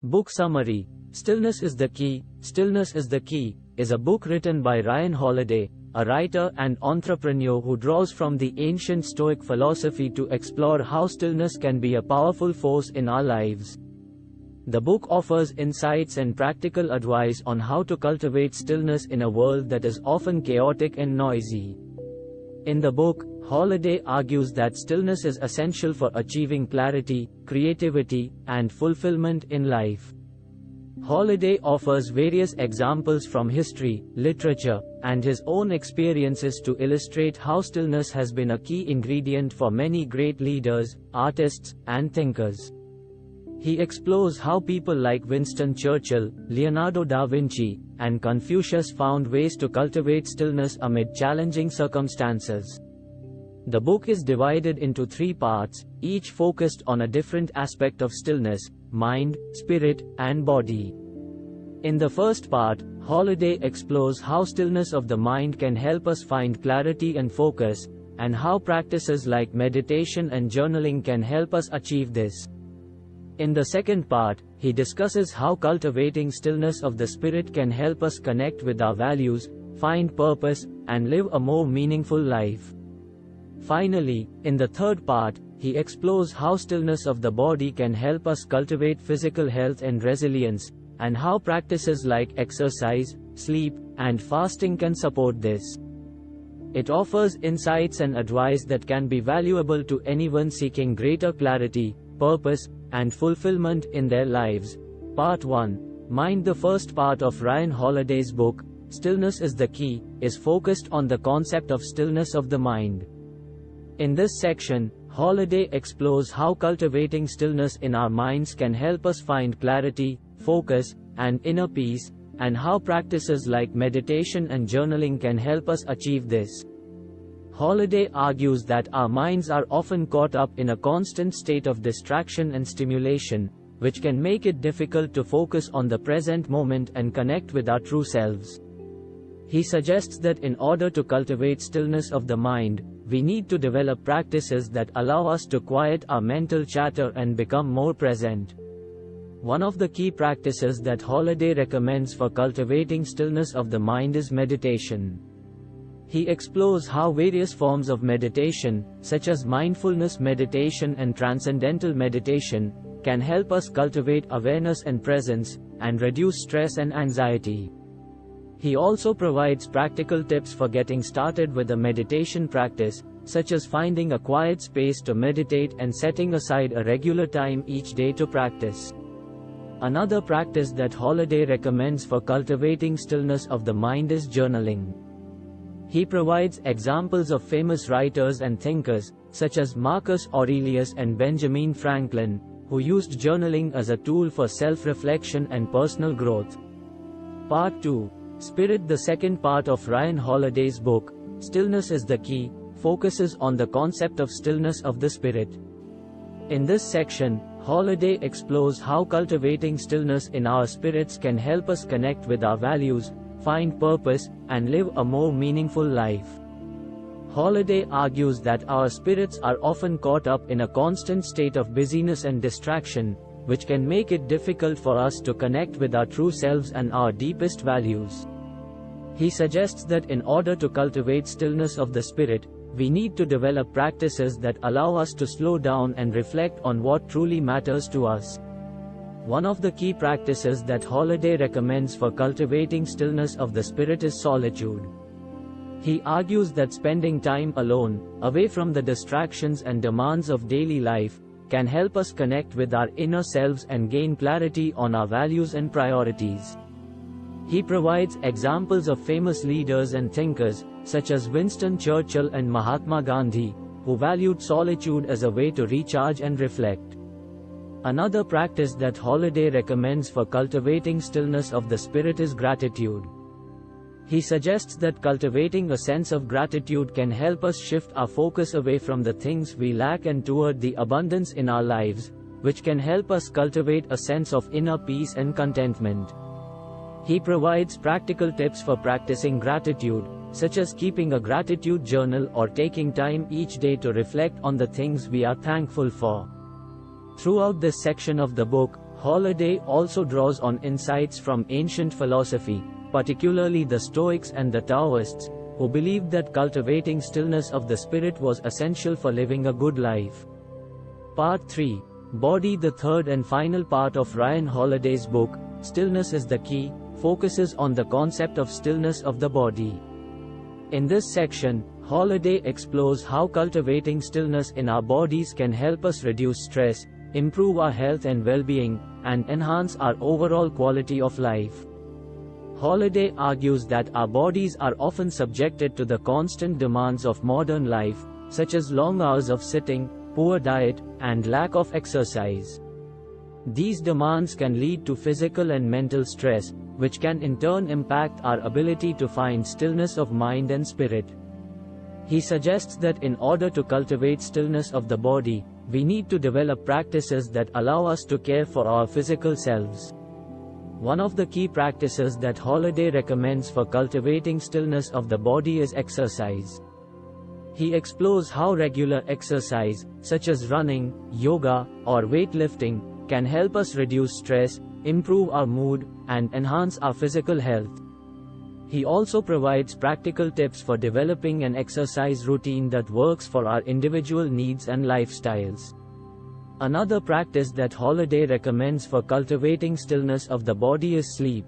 Book summary. Stillness is the Key. Stillness is the Key is a book written by Ryan Holiday, a writer and entrepreneur who draws from the ancient Stoic philosophy to explore how stillness can be a powerful force in our lives. The book offers insights and practical advice on how to cultivate stillness in a world that is often chaotic and noisy. In the book, Holiday argues that stillness is essential for achieving clarity, creativity, and fulfillment in life. Holiday offers various examples from history, literature, and his own experiences to illustrate how stillness has been a key ingredient for many great leaders, artists, and thinkers. He explores how people like Winston Churchill, Leonardo da Vinci, and Confucius found ways to cultivate stillness amid challenging circumstances. The book is divided into 3 parts, each focused on a different aspect of stillness: mind, spirit, and body. In the first part, Holiday explores how stillness of the mind can help us find clarity and focus, and how practices like meditation and journaling can help us achieve this. In the second part, he discusses how cultivating stillness of the spirit can help us connect with our values, find purpose, and live a more meaningful life. Finally, in the third part, he explores how stillness of the body can help us cultivate physical health and resilience, and how practices like exercise, sleep, and fasting can support this. It offers insights and advice that can be valuable to anyone seeking greater clarity, purpose, and fulfillment in their lives. Part 1. Mind. The first part of Ryan Holiday's book, Stillness is the Key, is focused on the concept of stillness of the mind. In this section, Holiday explores how cultivating stillness in our minds can help us find clarity, focus, and inner peace, and how practices like meditation and journaling can help us achieve this. Holiday argues that our minds are often caught up in a constant state of distraction and stimulation, which can make it difficult to focus on the present moment and connect with our true selves. He suggests that in order to cultivate stillness of the mind, we need to develop practices that allow us to quiet our mental chatter and become more present. One of the key practices that Holiday recommends for cultivating stillness of the mind is meditation. He explores how various forms of meditation, such as mindfulness meditation and transcendental meditation, can help us cultivate awareness and presence, and reduce stress and anxiety. He also provides practical tips for getting started with a meditation practice, such as finding a quiet space to meditate and setting aside a regular time each day to practice. Another practice that Holiday recommends for cultivating stillness of the mind is journaling. He provides examples of famous writers and thinkers, such as Marcus Aurelius and Benjamin Franklin, who used journaling as a tool for self-reflection and personal growth. Part 2. Spirit. The second part of Ryan Holiday's book, Stillness is the Key, focuses on the concept of stillness of the spirit. In this section, Holiday explores how cultivating stillness in our spirits can help us connect with our values, find purpose, and live a more meaningful life. Holiday argues that our spirits are often caught up in a constant state of busyness and distraction, which can make it difficult for us to connect with our true selves and our deepest values. He suggests that in order to cultivate stillness of the spirit, we need to develop practices that allow us to slow down and reflect on what truly matters to us. One of the key practices that Holiday recommends for cultivating stillness of the spirit is solitude. He argues that spending time alone, away from the distractions and demands of daily life, can help us connect with our inner selves and gain clarity on our values and priorities. He provides examples of famous leaders and thinkers, such as Winston Churchill and Mahatma Gandhi, who valued solitude as a way to recharge and reflect. Another practice that Holiday recommends for cultivating stillness of the spirit is gratitude. He suggests that cultivating a sense of gratitude can help us shift our focus away from the things we lack and toward the abundance in our lives, which can help us cultivate a sense of inner peace and contentment. He provides practical tips for practicing gratitude, such as keeping a gratitude journal or taking time each day to reflect on the things we are thankful for. Throughout this section of the book, Holiday also draws on insights from ancient philosophy, particularly the Stoics and the Taoists, who believed that cultivating stillness of the spirit was essential for living a good life. Part 3. Body. The third and final part of Ryan Holiday's book, Stillness is the Key, focuses on the concept of stillness of the body. In this section, Holiday explores how cultivating stillness in our bodies can help us reduce stress, improve our health and well-being, and enhance our overall quality of life. Holiday argues that our bodies are often subjected to the constant demands of modern life, such as long hours of sitting, poor diet, and lack of exercise. These demands can lead to physical and mental stress, which can in turn impact our ability to find stillness of mind and spirit. He suggests that in order to cultivate stillness of the body, we need to develop practices that allow us to care for our physical selves. One of the key practices that Holiday recommends for cultivating stillness of the body is exercise. He explores how regular exercise, such as running, yoga, or weightlifting, can help us reduce stress, improve our mood, and enhance our physical health. He also provides practical tips for developing an exercise routine that works for our individual needs and lifestyles. Another practice that Holiday recommends for cultivating stillness of the body is sleep.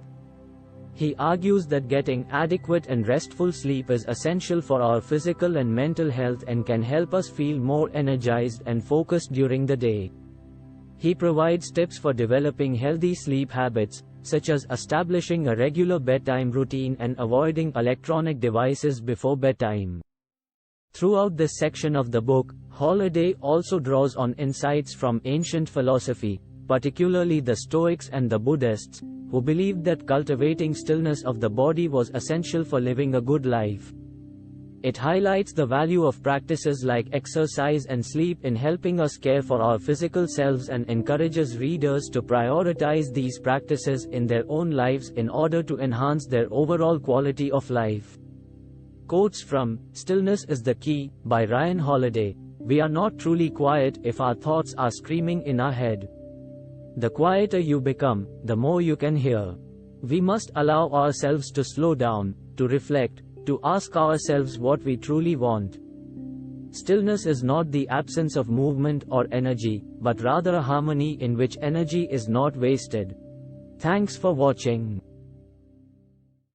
He argues that getting adequate and restful sleep is essential for our physical and mental health and can help us feel more energized and focused during the day. He provides tips for developing healthy sleep habits, such as establishing a regular bedtime routine and avoiding electronic devices before bedtime. Throughout this section of the book, Holiday also draws on insights from ancient philosophy, particularly the Stoics and the Buddhists, who believed that cultivating stillness of the body was essential for living a good life. It highlights the value of practices like exercise and sleep in helping us care for our physical selves and encourages readers to prioritize these practices in their own lives in order to enhance their overall quality of life. Quotes from Stillness is the Key by Ryan Holiday. We are not truly quiet if our thoughts are screaming in our head. The quieter you become, the more you can hear. We must allow ourselves to slow down, to reflect, to ask ourselves what we truly want. Stillness is not the absence of movement or energy, but rather a harmony in which energy is not wasted. Thanks for watching.